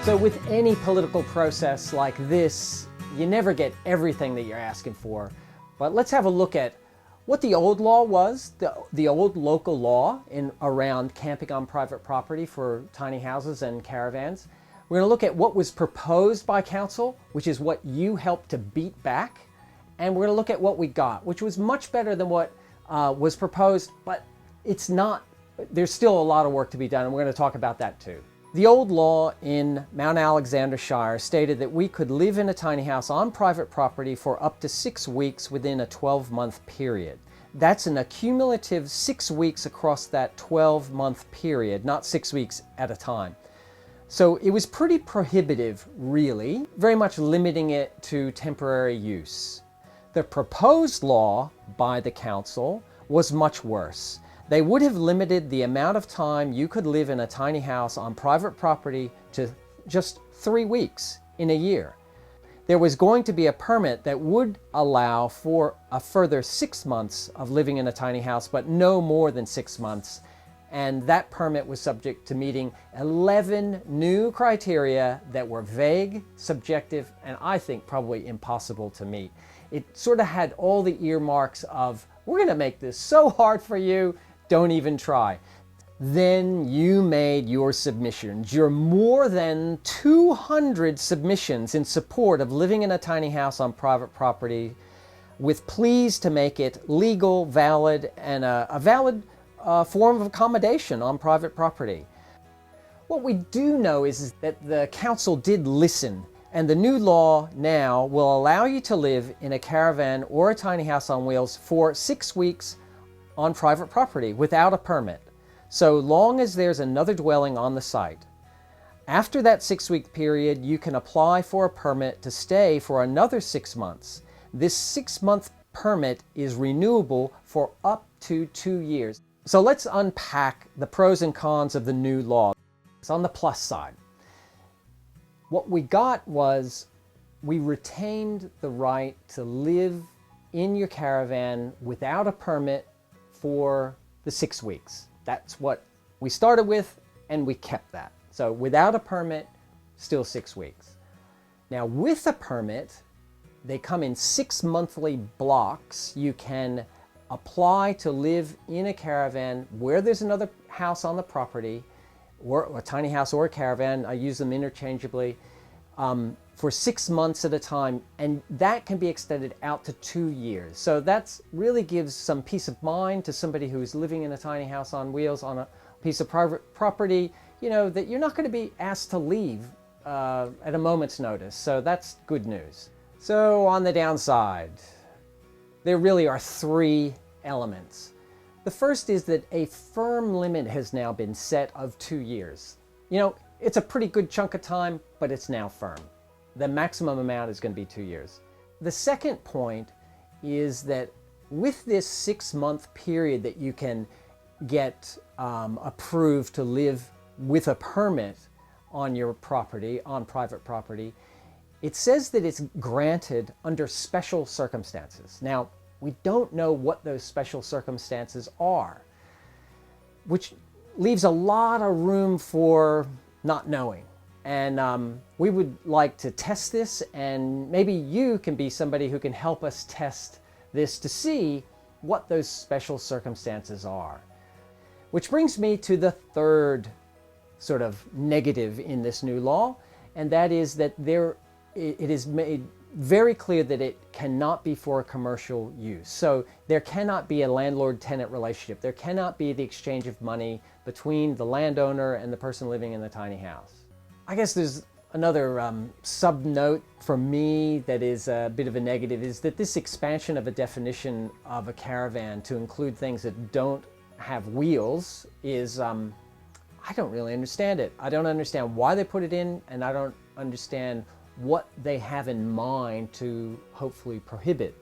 So with any political process like this, you never get everything that you're asking for. But let's have a look at what the old law was, the old local law around camping on private property for tiny houses and caravans. We're going to look at what was proposed by council, which is what you helped to beat back. And we're going to look at what we got, which was much better than what was proposed, but it's not, there's still a lot of work to be done, and we're going to talk about that too. The old law in Mount Alexander Shire stated that we could live in a tiny house on private property for up to 6 weeks within a 12-month period. That's an accumulative 6 weeks across that 12-month period, not 6 weeks at a time. So it was pretty prohibitive, really, very much limiting it to temporary use. The proposed law by the council was much worse. They would have limited the amount of time you could live in a tiny house on private property to just 3 weeks in a year. There was going to be a permit that would allow for a further 6 months of living in a tiny house, but no more than 6 months. And that permit was subject to meeting 11 new criteria that were vague, subjective, and I think probably impossible to meet. It sort of had all the earmarks of, we're going to make this so hard for you, don't even try. Then you made your submissions, your more than 200 submissions in support of living in a tiny house on private property, with pleas to make it legal, valid, and a valid form of accommodation on private property. What we do know is that the council did listen, and the new law now will allow you to live in a caravan or a tiny house on wheels for 6 weeks on private property without a permit, so long as there's another dwelling on the site. After that 6-week period, you can apply for a permit to stay for another 6 months. This 6-month permit is renewable for up to 2 years. So let's unpack the pros and cons of the new law. It's on the plus side. What we got was we retained the right to live in your caravan without a permit for the 6 weeks. That's what we started with, and we kept that. So without a permit, still 6 weeks. Now with a permit, they come in 6 monthly blocks. You can apply to live in a caravan where there's another house on the property, or a tiny house or a caravan. I use them interchangeably, for 6 months at a time, and that can be extended out to 2 years. So that really gives some peace of mind to somebody who's living in a tiny house on wheels on a piece of private property, you know, that you're not going to be asked to leave at a moment's notice. So that's good news. So on the downside, there really are 3 elements. The first is that a firm limit has now been set of 2 years. You know, it's a pretty good chunk of time, but it's now firm. The maximum amount is going to be 2 years. The second point is that with this 6-month period that you can get approved to live with a permit on your property, on private property, it says that it's granted under special circumstances. Now, we don't know what those special circumstances are, which leaves a lot of room for not knowing. And we would like to test this, and maybe you can be somebody who can help us test this to see what those special circumstances are. Which brings me to the third sort of negative in this new law, and that is that it is made very clear that it cannot be for commercial use. So there cannot be a landlord-tenant relationship. There cannot be the exchange of money between the landowner and the person living in the tiny house. I guess there's another sub-note for me that is a bit of a negative, is that this expansion of a definition of a caravan to include things that don't have wheels is, I don't really understand it. I don't understand why they put it in, and I don't understand what they have in mind to hopefully prohibit.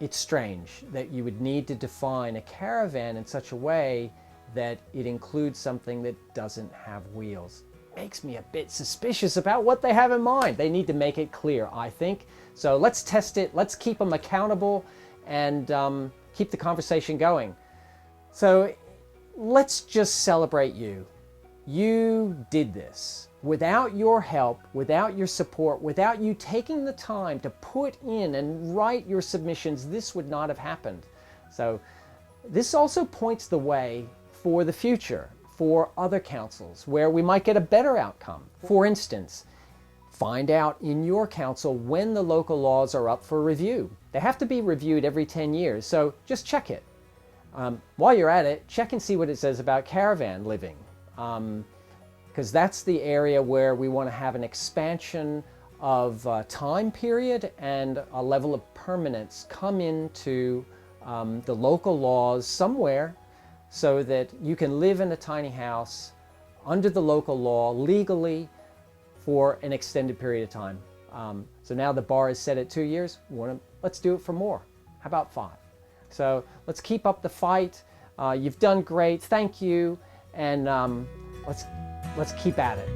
It's strange that you would need to define a caravan in such a way that it includes something that doesn't have wheels. Makes me a bit suspicious about what they have in mind. They need to make it clear, I think. So let's test it, let's keep them accountable, and keep the conversation going. So let's just celebrate you. You did this. Without your help, without your support, without you taking the time to put in and write your submissions, this would not have happened. So this also points the way for the future, for other councils, where we might get a better outcome. For instance, find out in your council when the local laws are up for review. They have to be reviewed every 10 years, so just check it. While you're at it, check and see what it says about caravan living, because that's the area where we want to have an expansion of time period and a level of permanence come into the local laws somewhere, so that you can live in a tiny house under the local law legally for an extended period of time. So now the bar is set at 2 years. Let's do it for more. How about 5? So let's keep up the fight. You've done great. Thank you. And let's keep at it.